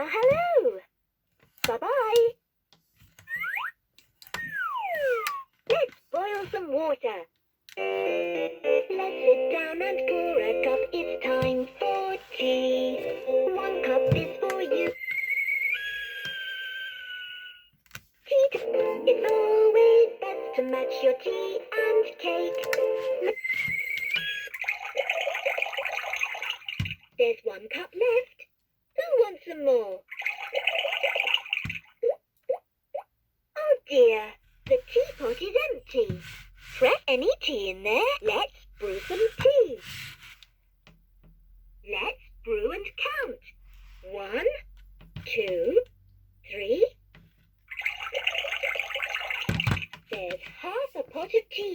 Well, hello. Bye-bye. Let's boil some water. Let's sit down and pour a cup. It's time for tea. 1 cup is for you. Tea. It's always best to match your tea and cake. There's 1 cup left. Who wants some more? Oh dear, the teapot is empty. Press any tea in there. Let's brew some tea. Let's brew and count. 1, 2, 3. There's half a pot of tea.